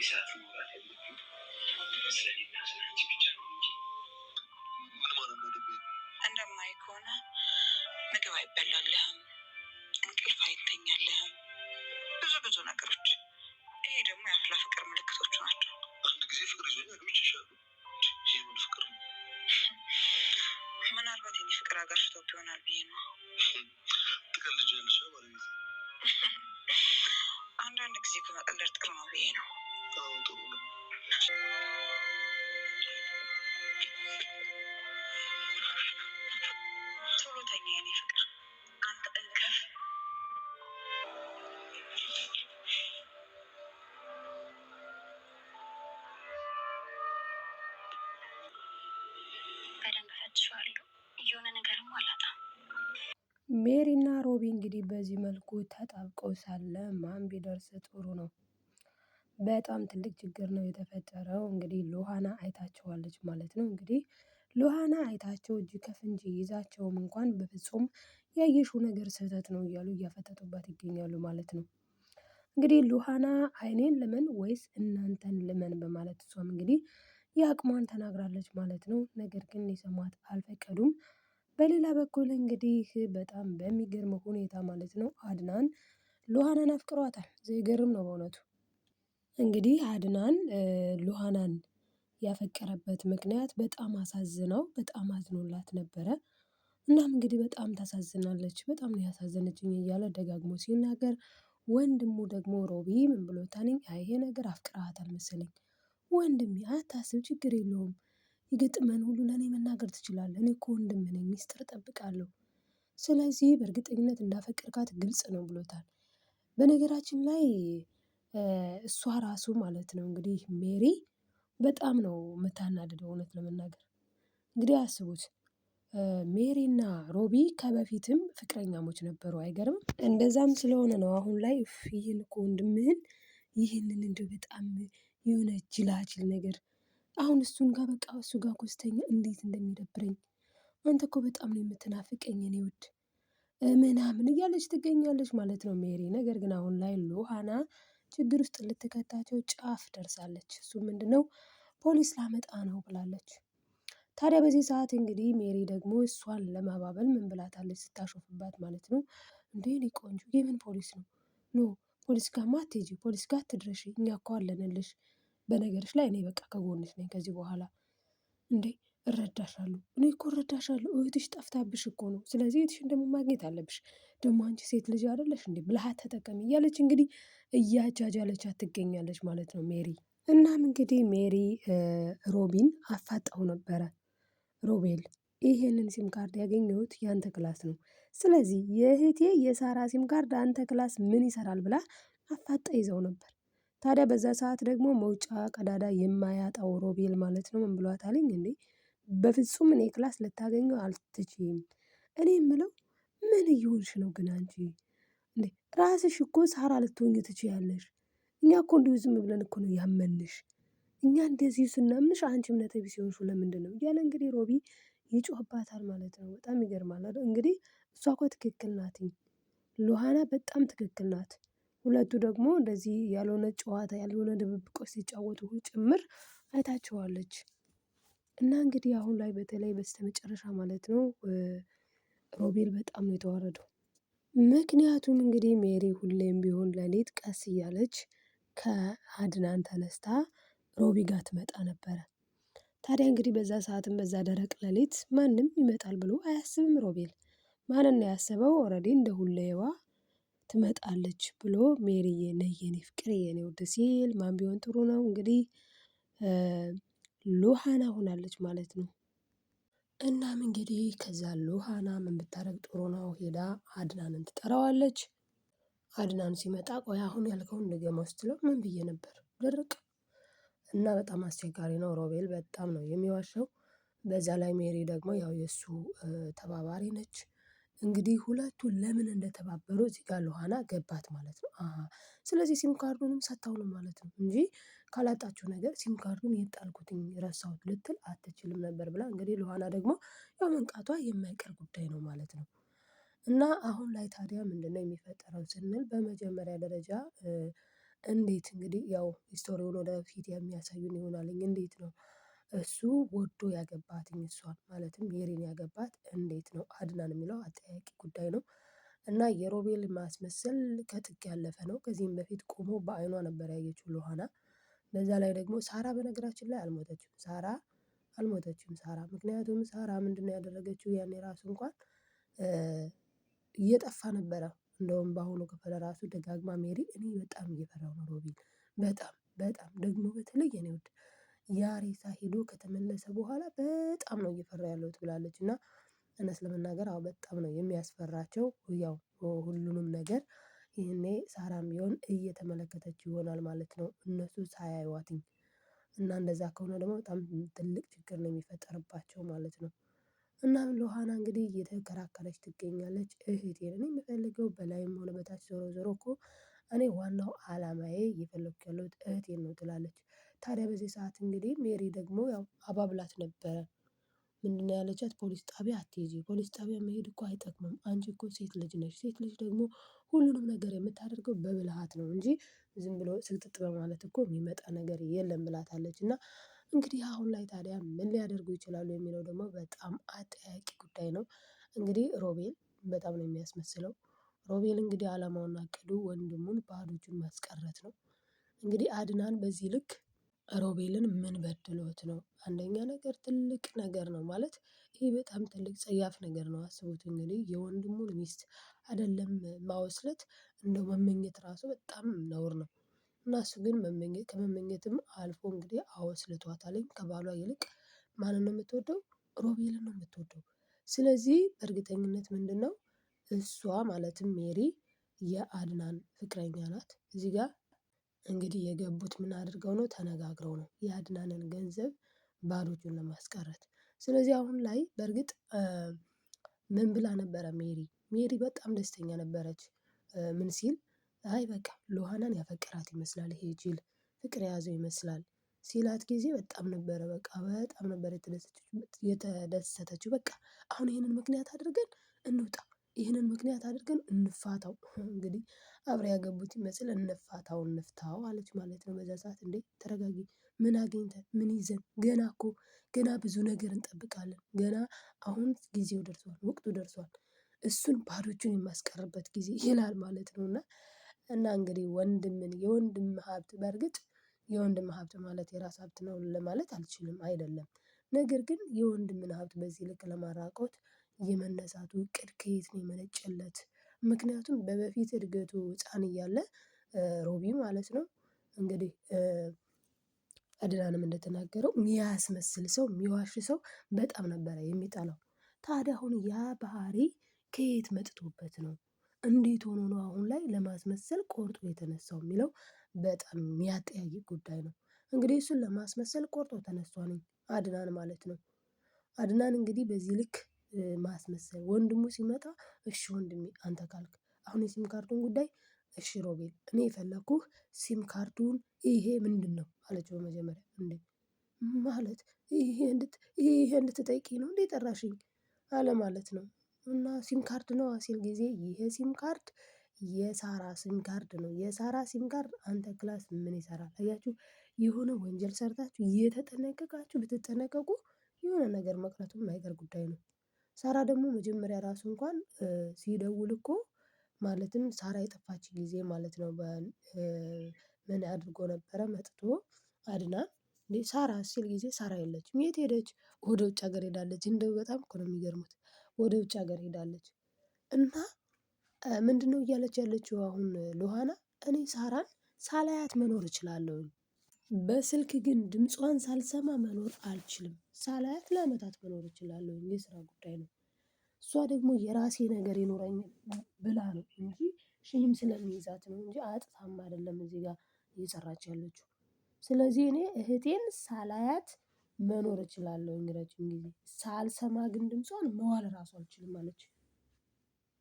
ሰዓት ማውራት ያለብኝ ስለኔና ስለ አንቺ ብቻ ነው እንጂ ምን ማለት ነው? ልቤ እንደማይ ከሆነ ምግብ አይበላልህም፣ እንቅልፍ አይተኛልህም፣ ብዙ ነገሮች። ይሄ ደግሞ የአፍላ ፍቅር ምልክቶቹ ናቸው። አንድ ጊዜ ፍቅር ይዞኝ አግብቼሻለሁ። ይህ ምን ፍቅር ነው? ምናልባት የኔ ፍቅር አጋርሽቶት ይሆናል ብዬ ነው። ትቀልጃለሽ ማለት ነው። አንዳንድ ጊዜ ከመቀለድ ጥሩ ነው ብዬ ነው። አዎ ጥሩ ነው። ቶሎ ተኛ የኔ ፍቅር። አንተ እንከፍ በደንብ ፈትሸዋለሁ። የሆነ ነገርም አላጣም። ሜሪና ሮቢ እንግዲህ በዚህ መልኩ ተጣብቀው ሳለ ማን ቢደርስ ጥሩ ነው? በጣም ትልቅ ችግር ነው የተፈጠረው። እንግዲህ ሉሃና አይታቸዋለች ማለት ነው። እንግዲህ ሉሃና አይታቸው እጅ ከፍንጅ ይዛቸውም እንኳን በፍጹም ያየሽው ነገር ስህተት ነው እያሉ እያፈጠጡባት ይገኛሉ ማለት ነው። እንግዲህ ሉሃና አይኔን ልመን ወይስ እናንተን ልመን በማለት እሷም እንግዲህ የአቅሟን ተናግራለች ማለት ነው። ነገር ግን ሊሰሟት አልፈቀዱም። በሌላ በኩል እንግዲህ በጣም በሚገርም ሁኔታ ማለት ነው አድናን ሉሃናን አፍቅሯታል። ዘይገርም ነው በእውነቱ። እንግዲህ አድናን ሉሃናን ያፈቀረበት ምክንያት በጣም አሳዝነው በጣም አዝኖላት ነበረ። እናም እንግዲህ በጣም ታሳዝናለች፣ በጣም ነው ያሳዘነችኝ እያለ ደጋግሞ ሲናገር፣ ወንድሙ ደግሞ ሮቢ ምን ብሎታል? ይሄ ነገር አፍቅረሃታል መሰለኝ። ወንድሜ አታስብ፣ ችግር የለውም፣ የገጠመን ሁሉ ለእኔ መናገር ትችላለህ። እኔ እኮ ወንድምህ ነኝ፣ ሚስጥር እጠብቃለሁ። ስለዚህ በእርግጠኝነት እንዳፈቀርካት ግልጽ ነው ብሎታል። በነገራችን ላይ እሷ ራሱ ማለት ነው እንግዲህ ሜሪ በጣም ነው የምታናድደው እውነት ለመናገር። እንግዲህ አስቡት ሜሪና ሮቢ ከበፊትም ፍቅረኛሞች ነበሩ። አይገርም? እንደዛም ስለሆነ ነው አሁን ላይ ይህን እኮ ወንድምህን ይህንን እንደው በጣም የሆነ ጅላጅል ነገር አሁን እሱን ጋር በቃ እሱ ጋር እኮ ስተኛ እንዴት እንደሚደብረኝ፣ አንተ እኮ በጣም ነው የምትናፍቀኝ እኔ ውድ ምናምን እያለች ትገኛለች ማለት ነው ሜሪ። ነገር ግን አሁን ላይ ሉሃና ችግር ውስጥ ልትከታቸው ጫፍ ደርሳለች። እሱ ምንድነው ፖሊስ ላመጣ ነው ብላለች። ታዲያ በዚህ ሰዓት እንግዲህ ሜሪ ደግሞ እሷን ለማባበል ምን ብላታለች ስታሾፍባት ማለት ነው። እንዴ እኔ ቆንጆ የምን ፖሊስ ነው? ኖ ፖሊስ ጋር አትሄጂ፣ ፖሊስ ጋር አትድረሺ፣ እኛ እኮ አለንልሽ። በነገርሽ ላይ እኔ በቃ ከጎንሽ ነኝ ከዚህ በኋላ። እንዴ እረዳሻለሁ፣ እኔ እኮ እረዳሻለሁ፣ እህትሽ ጠፍታብሽ እኮ ነው። ስለዚህ እህትሽን ደግሞ ማግኘት አለብሽ። ደግሞ አንቺ ሴት ልጅ አይደለሽ እንዴ? ብልሃት ተጠቀሚ እያለች እንግዲህ እያጃጃለቻት ትገኛለች ማለት ነው ሜሪ። እናም እንግዲህ ሜሪ ሮቢን አፋጣው ነበረ። ሮቤል ይሄንን ሲም ካርድ ያገኘሁት ያንተ ክላስ ነው። ስለዚህ የእህቴ የሳራ ሲም ካርድ አንተ ክላስ ምን ይሰራል ብላ አፋጣ ይዘው ነበር። ታዲያ በዛ ሰዓት ደግሞ መውጫ ቀዳዳ የማያጣው ሮቤል ማለት ነው ምን ብሏታልኝ? እንዴ በፍጹም እኔ ክላስ ልታገኘው አልትችይም። እኔ የምለው ምን እየሆንሽ ነው ግን አንቺ? እንዴ ራስሽ እኮ ሳራ ልትሆኚ ትችያለሽ። እኛ እኮ እንዲሁ ዝም ብለን እኮ ነው ያመንሽ። እኛ እንደዚህ ስናምንሽ አንቺ እምነተ ቢስ የሆንሽው ለምንድነው? እያለ እንግዲህ ሮቢ ይጮህባታል ማለት ነው። በጣም ይገርማል አይደል? እንግዲህ እሷ እኮ ትክክል ናት። ሉሃና በጣም ትክክል ናት። ሁለቱ ደግሞ እንደዚህ ያልሆነ ጨዋታ ያልሆነ ድብብቆች ሲጫወቱ ጭምር አይታቸዋለች። እና እንግዲህ አሁን ላይ በተለይ በስተመጨረሻ ማለት ነው ሮቤል በጣም ነው የተዋረደው። ምክንያቱም እንግዲህ ሜሪ ሁሌም ቢሆን ሌሊት ቀስ እያለች ከአድናን ተነስታ ሮቢ ጋር ትመጣ ነበረ። ታዲያ እንግዲህ በዛ ሰዓትም በዛ ደረቅ ሌሊት ማንም ይመጣል ብሎ አያስብም ሮቤል። ማንን ነው ያሰበው? ኦልሬዲ እንደ ሁሌዋ ትመጣለች ብሎ ሜሪዬ ነይ የኔ ፍቅር የኔ ውድ ሲል ማን ቢሆን ጥሩ ነው እንግዲህ ሉሃና ሆናለች ማለት ነው። እናም እንግዲህ ከዛ ሉሃና ምን ብታረግ ጥሩ ነው? ሄዳ አድናንን ትጠራዋለች። አድናን ሲመጣ ቆይ አሁን ያልከውን ንገመው ስትለው ምን ብዬ ነበር ድርቅ እና በጣም አስቸጋሪ ነው። ሮቤል በጣም ነው የሚዋሸው። በዛ ላይ ሜሪ ደግሞ ያው የእሱ ተባባሪ ነች። እንግዲህ ሁለቱ ለምን እንደተባበሩ እዚህ ጋር ሉሃና ገባት ማለት ነው። ስለዚህ ሲም ካርዱንም ሰጥታው ነው ማለት ነው እንጂ ካላጣችሁ ነገር ሲም ካርዱን የት ጣልኩትኝ ረሳሁት ልትል አትችልም ነበር ብላ እንግዲህ ሉሃና ደግሞ ያው መንቃቷ የማይቀር ጉዳይ ነው ማለት ነው። እና አሁን ላይ ታዲያ ምንድነው የሚፈጠረው ስንል በመጀመሪያ ደረጃ እንዴት እንግዲህ ያው ስቶሪውን ወደፊት የሚያሳዩን ይሆናልኝ። እንዴት ነው እሱ ወዶ ያገባትኝ እሷን ማለትም ሜሪን ያገባት እንዴት ነው አድናን የሚለው አጠያቂ ጉዳይ ነው። እና የሮቤል ማስመሰል ከጥግ ያለፈ ነው። ከዚህም በፊት ቆሞ በአይኗ ነበር ያየችው ሉሃና። በዛ ላይ ደግሞ ሳራ በነገራችን ላይ አልሞተችም። ሳራ ምክንያቱም ሳራ ምንድነው ያደረገችው ያኔ ራሱ እንኳን እየጠፋ ነበረ። እንደውም በአሁኑ ክፍል ራሱ ደጋግማ ሜሪ እኔ በጣም እየፈራሁ ነው ሮቤል በጣም ደግሞ በተለይ የኔ ውድ ያ ሬሳ ሄዶ ከተመለሰ በኋላ በጣም ነው እየፈራሁ ያለሁት ብላለች። እና እውነት ለመናገር አዎ በጣም ነው የሚያስፈራቸው። ያው ሁሉንም ነገር ይሄኔ ሳራም ቢሆን እየተመለከተችው ይሆናል ማለት ነው እነሱ ሳያዩዋትኝ። እና እንደዛ ከሆነ ደግሞ በጣም ትልቅ ችግር ነው የሚፈጠርባቸው ማለት ነው። እናም ሉሃና እንግዲህ እየተከራከረች ትገኛለች። እህቴን እኔ የምፈልገው በላይም ሆነ በታች ዞሮ ዞሮ እኮ እኔ ዋናው አላማዬ እየፈለኩ ያለሁት እህቴን ነው ትላለች። ታዲያ በዚህ ሰዓት እንግዲህ ሜሪ ደግሞ ያው አባብላት ነበረ። ምንድነው ያለቻት? ፖሊስ ጣቢያ አትሂጂ፣ ፖሊስ ጣቢያ መሄድ እኮ አይጠቅምም። አንቺ እኮ ሴት ልጅ ነሽ። ሴት ልጅ ደግሞ ሁሉንም ነገር የምታደርገው በብልሃት ነው እንጂ ዝም ብሎ ስልጥጥ በማለት እኮ የሚመጣ ነገር የለም ብላታለች። እና እንግዲህ አሁን ላይ ታዲያ ምን ሊያደርጉ ይችላሉ የሚለው ደግሞ በጣም አጠያቂ ጉዳይ ነው። እንግዲህ ሮቤል በጣም ነው የሚያስመስለው። ሮቤል እንግዲህ አላማውና እቅዱ ወንድሙን ባዶ እጁን ማስቀረት ነው። እንግዲህ አድናን በዚህ ልክ ሮቤልን ምን በድሎት ነው? አንደኛ ነገር ትልቅ ነገር ነው ማለት ይሄ በጣም ትልቅ ጸያፍ ነገር ነው። አስቡት እንግዲህ የወንድሙን ሚስት አይደለም ማወስለት እንደው መመኘት ራሱ በጣም ነውር ነው። እና እሱ ግን ከመመኘትም አልፎ እንግዲህ አወስልቷታለኝ ከባሏ ይልቅ ማንን ነው የምትወደው? ሮቤልን ነው የምትወደው። ስለዚህ በእርግጠኝነት ምንድነው እሷ ማለትም ሜሪ የአድናን ፍቅረኛ ናት። እዚህ ጋር እንግዲህ የገቡት ምን አድርገው ነው? ተነጋግረው ነው የአድናንን ገንዘብ ባዶ እጁን ለማስቀረት። ስለዚህ አሁን ላይ በርግጥ ምን ብላ ነበረ ሜሪ በጣም ደስተኛ ነበረች። ምን ሲል አይ በቃ ሉሃናን ያፈቀራት ይመስላል ይሄ ጅል ፍቅር የያዘው ይመስላል ሲላት ጊዜ በጣም ነበረ በጣም ነበር የተደሰተችው። በቃ አሁን ይሄንን ምክንያት አድርገን እንውጣ፣ ይህንን ምክንያት አድርገን እንፋታው። እንግዲህ አብረው ያገቡት ይመስል እንፋታው እንፍታው አለች ማለት ነው። በዛ ሰዓት እንዴ ተረጋጊ፣ ምን አግኝተን ምን ይዘን ገና ብዙ ነገር እንጠብቃለን። ገና አሁን ጊዜው ደርሷል፣ ወቅቱ ደርሷል። እሱን ባዶ እጁን የማስቀርበት ጊዜ ይላል ማለት ነው። እና እንግዲህ የወንድም ሀብት በርግጥ የወንድም ሀብት ማለት የራስ ሀብት ነው ለማለት አልችልም አይደለም። ነገር ግን የወንድምን ሀብት በዚህ ልክ ለማራቆት የመነሳቱ እቅድ ከየት ነው የመነጨለት? ምክንያቱም በበፊት እድገቱ ህፃን እያለ ሮቢ ማለት ነው እንግዲህ አድናንም እንደተናገረው የሚያስመስል ሰው የሚዋሽ ሰው በጣም ነበረ የሚጠላው። ታዲያ አሁን ያ ባህሪ ከየት መጥቶበት ነው? እንዴት ሆኖ ነው አሁን ላይ ለማስመሰል ቆርጦ የተነሳው የሚለው በጣም የሚያጠያይቅ ጉዳይ ነው። እንግዲህ እሱን ለማስመሰል ቆርጦ ተነስቷል አድናን ማለት ነው። አድናን እንግዲህ በዚህ ልክ ማስመሰል ወንድሙ ሲመጣ እሺ ወንድሜ አንተ ካልክ አሁን የሲም ካርዱን ጉዳይ እሺ ሮቤል እኔ የፈለኩህ ሲም ካርዱን ይሄ ምንድነው አለችው በመጀመሪያ እንዴ ማለት ይሄ እንድትጠይቂኝ ነው እንዴ የጠራሽኝ አለ ማለት ነው። እና ሲም ካርድ ነው ሲል ጊዜ ይሄ ሲም ካርድ የሳራ ሲም ካርድ ነው። የሳራ ሲም ካርድ አንተ ክላስ ምን ይሰራል? አያችሁ የሆነ ወንጀል ሰርታችሁ እየተጠነቀቃችሁ ብትጠነቀቁ የሆነ ነገር መቅረቱም የማይቀር ጉዳይ ነው። ሳራ ደግሞ መጀመሪያ ራሱ እንኳን ሲደውል እኮ ማለትም ሳራ የጠፋች ጊዜ ማለት ነው። ምን አድርጎ ነበረ መጥቶ አድናን እንዴ ሳራ ሲል ጊዜ ሳራ የለችም የት ሄደች? ወደ ውጭ ሀገር ሄዳለች። እንደው በጣም እኮ ነው የሚገርሙት ወደ ውጭ ሀገር ሄዳለች። እና ምንድነው እያለች ያለችው አሁን ሉሃና እኔ ሳራን ሳላያት መኖር እችላለሁኝ። በስልክ ግን ድምጿን ሳልሰማ መኖር አልችልም። ሳላያት ለአመታት መኖር እችላለሁኝ የስራ ጉዳይ ነው። እሷ ደግሞ የራሴ ነገር ይኖረኝ ብላ ነው እንጂ ሼም ስለሚይዛት ነው እንጂ አጥታም አይደለም እዚህ ጋር እየሰራች ያለችው። ስለዚህ እኔ እህቴን ሳላያት መኖር እችላለሁኝ ረጅም ጊዜ ሳልሰማ ግን ድምጿን መዋል ራሱ አልችልም አለች።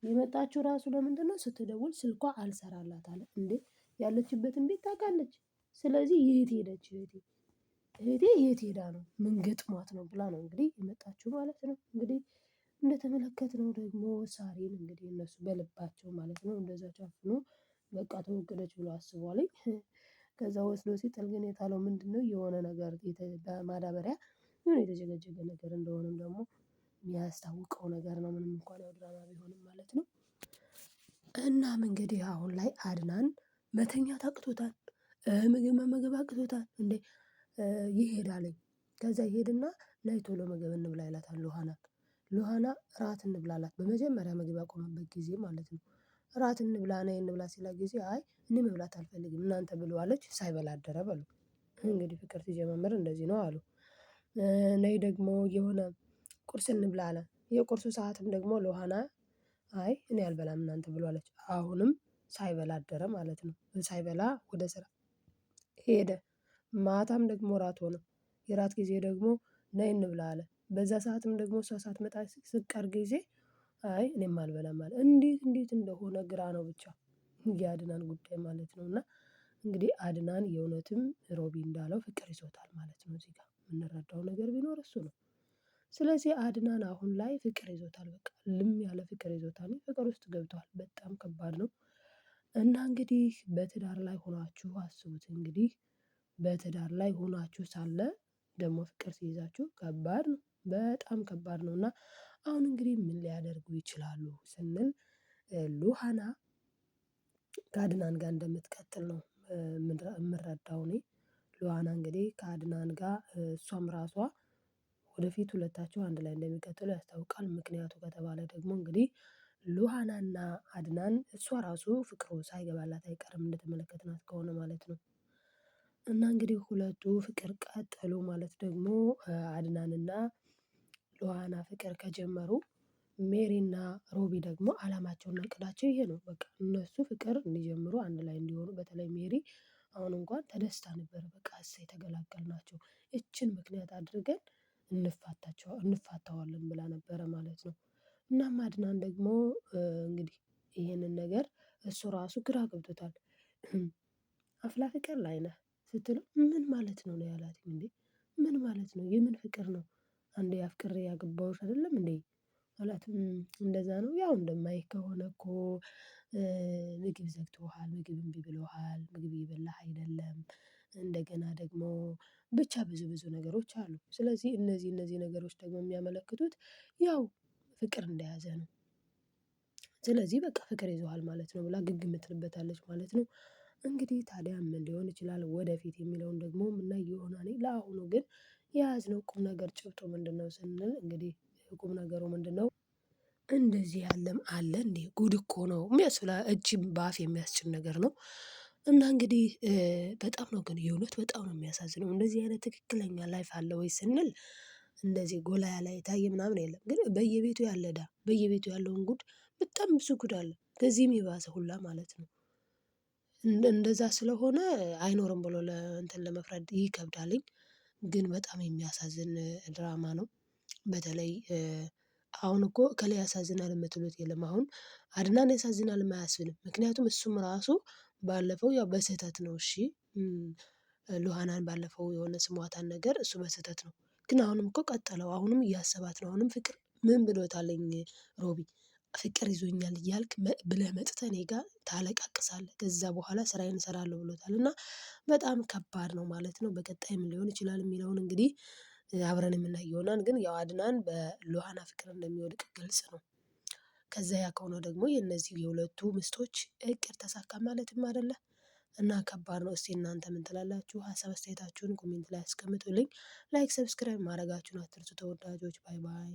የመጣችው ራሱ ለምንድነው ስትደውል ስልኳ አልሰራላት አለ እንዴ ያለችበትን ቤት ታውቃለች። ስለዚህ የት ሄደች እህቴ የት ሄዳ ነው ምን ገጥሟት ነው ብላ ነው እንግዲህ የመጣችው ማለት ነው። እንግዲህ እንደተመለከትነው ደግሞ ሳሬን እንግዲህ እነሱ በልባቸው ማለት ነው እንደዛ ጨፍኖ በቃ ተወገደች ብሎ አስቧለኝ። ከዛ ወስዶ ሲጥል ግን የጣለው ምንድነው የሆነ ነገር በማዳበሪያ የሆነ የተዘጋጀገ ነገር እንደሆነም ደግሞ የሚያስታውቀው ነገር ነው። ምንም እንኳን ያው ድራማ ቢሆንም ማለት ነው። እናም እንግዲህ አሁን ላይ አድናን መተኛት አቅቶታል። ምግብ መመገብ አቅቶታል እንዴ ይሄዳልኝ። ከዛ ይሄድና ነይ ቶሎ ምግብ እንብላ ይላታል ሉሃናን። ሉሃና እራት እንብላ አላት በመጀመሪያ ምግብ ያቆመበት ጊዜ ማለት ነው። እራት እንብላ ነይ እንብላ ሲላት ጊዜ አይ እኔ መብላት አልፈልግም እናንተ ብሉ አለች ሳይበላ አደረ በሉ። እንግዲህ ፍቅር ሲጀማመር እንደዚህ ነው አሉ። ነይ ደግሞ የሆነ ቁርስ እንብላ አለ የቁርሱ ሰዓትም ደግሞ ሉሃና አይ እኔ አልበላም እናንተ ብሉ አለች አሁንም ሳይበላ አደረ ማለት ነው። ሳይበላ ወደ ስራ ሄደ። ማታም ደግሞ እራት ሆነ። የእራት ጊዜ ደግሞ ነይ እንብላ አለ በዛ ሰዓትም ደግሞ እሷ ሳትመጣ ስትቀር ጊዜ አይ እኔም አልበላም አለ እንዴት እንደሆነ ግራ ነው ብቻ። የአድናን ጉዳይ ማለት ነው። እና እንግዲህ አድናን የእውነትም ሮቢ እንዳለው ፍቅር ይዞታል ማለት ነው። እዚህ ጋር የምንረዳው ነገር ቢኖር እሱ ነው። ስለዚህ አድናን አሁን ላይ ፍቅር ይዞታል በቃ እልም ያለ ፍቅር ይዞታል ፍቅር ውስጥ ገብቷል በጣም ከባድ ነው። እና እንግዲህ በትዳር ላይ ሆናችሁ አስቡት እንግዲህ በትዳር ላይ ሆናችሁ ሳለ ደግሞ ፍቅር ሲይዛችሁ ከባድ ነው በጣም ከባድ ነው። እና አሁን እንግዲህ ምን ሊያደርጉ ይችላሉ ስንል ሉሃና ከአድናን ጋር እንደምትቀጥል ነው። የምረዳው እኔ ሉሃና እንግዲህ ከአድናን ጋር እሷም ራሷ ወደፊት ሁለታቸው አንድ ላይ እንደሚቀጥሉ ያስታውቃል። ምክንያቱ ከተባለ ደግሞ እንግዲህ ሉሃናና አድናን እሷ ራሱ ፍቅሩ ሳይገባላት አይቀርም እንደተመለከትናት ከሆነ ማለት ነው። እና እንግዲህ ሁለቱ ፍቅር ቀጠሉ ማለት ደግሞ አድናንና ሉሃና ፍቅር ከጀመሩ ሜሪና ሮቢ ደግሞ አላማቸውና እቅዳቸው ይሄ ነው። በቃ እነሱ ፍቅር እንዲጀምሩ አንድ ላይ እንዲሆኑ በተለይ ሜሪ አሁን እንኳን ተደስታ ነበር በቃ እሰይ ተገላገልናቸው ይቺን ምክንያት አድርገን እንፋታዋለን ብላ ነበረ ማለት ነው። እናም አድናን ደግሞ እንግዲህ ይሄንን ነገር እሱ ራሱ ግራ ገብቶታል። አፍላ ፍቅር ላይ ነህ ስትለው ምን ማለት ነው ነው ያላት እንዴ? ምን ማለት ነው የምን ፍቅር ነው? አንዴ አፍቅሬ ያገባሁሽ አይደለም እንዴ? አላት እንደዛ ነው ያው እንደማይክ ከሆነ እኮ ምግብ ዘግቶሃል ምግብ እምቢ ብሎሃል ምግብ እየበላህ አይደለም። እንደገና ደግሞ ብቻ ብዙ ነገሮች አሉ ስለዚህ እነዚህ ነገሮች ደግሞ የሚያመለክቱት ያው ፍቅር እንደያዘ ነው። ስለዚህ በቃ ፍቅር ይዞሃል ማለት ነው ብላ ግግም ትልበታለች ማለት ነው። እንግዲህ ታዲያ ምን ሊሆን ይችላል ወደፊት የሚለውን ደግሞ የምናይ ይሆናል። ለአሁኑ ግን የያዝነው ቁም ነገር ጭብጡ ምንድነው ስንል እንግዲህ ቁም ነገሩ ምንድነው? እንደዚህ ያለም አለ እንዴ ጉድ እኮ ነው የሚያስብላ እጅም በአፍ የሚያስችል ነገር ነው። እና እንግዲህ በጣም ነው ግን የእውነት በጣም ነው የሚያሳዝነው እንደዚህ አይነት ትክክለኛ ላይፍ አለ ወይ ስንል? እንደዚህ ጎላ ያለ የታየ ምናምን የለም ግን በየቤቱ ያለ እዳ በየቤቱ ያለውን ጉድ በጣም ብዙ ጉድ አለ ከዚህም የባሰ ሁላ ማለት ነው። እንደዛ ስለሆነ አይኖርም ብሎ እንትን ለመፍረድ ይከብዳልኝ። ግን በጣም የሚያሳዝን ድራማ ነው። በተለይ አሁን እኮ እከሌ ያሳዝናል የምትሉት የለም አሁን አድናን ያሳዝናል አያስብልም ምክንያቱም እሱም ራሱ ባለፈው ያው በስህተት ነው እሺ። ሉሃናን ባለፈው የሆነ ስሟታን ነገር እሱ በስህተት ነው። ግን አሁንም እኮ ቀጠለው አሁንም እያሰባት ነው አሁንም ፍቅር ምን ብሎታለኝ? ሮቢ ፍቅር ይዞኛል እያልክ ብለህ መጥተህ እኔ ጋር ታለቃቅሳለህ ከዛ በኋላ ስራዬን እሰራለሁ ብሎታል እና በጣም ከባድ ነው ማለት ነው። በቀጣይ ምን ሊሆን ይችላል የሚለውን እንግዲህ አብረን የምናይ ይሆናል። ግን ያው አድናን በሉሃና ፍቅር እንደሚወድቅ ግልጽ ነው። ከዛ ያ ከሆነ ደግሞ የነዚህ የሁለቱ ሚስቶች እቅድ ተሳካ ማለትም አይደለ። እና ከባድ ነው። እስቲ እናንተ ምን ትላላችሁ? ሀሳብ አስተያየታችሁን ኮሜንት ላይ አስቀምጡልኝ። ላይክ ሰብስክራይብ ማድረጋችሁን አትርሱ ተወዳጆች ባይ ባይ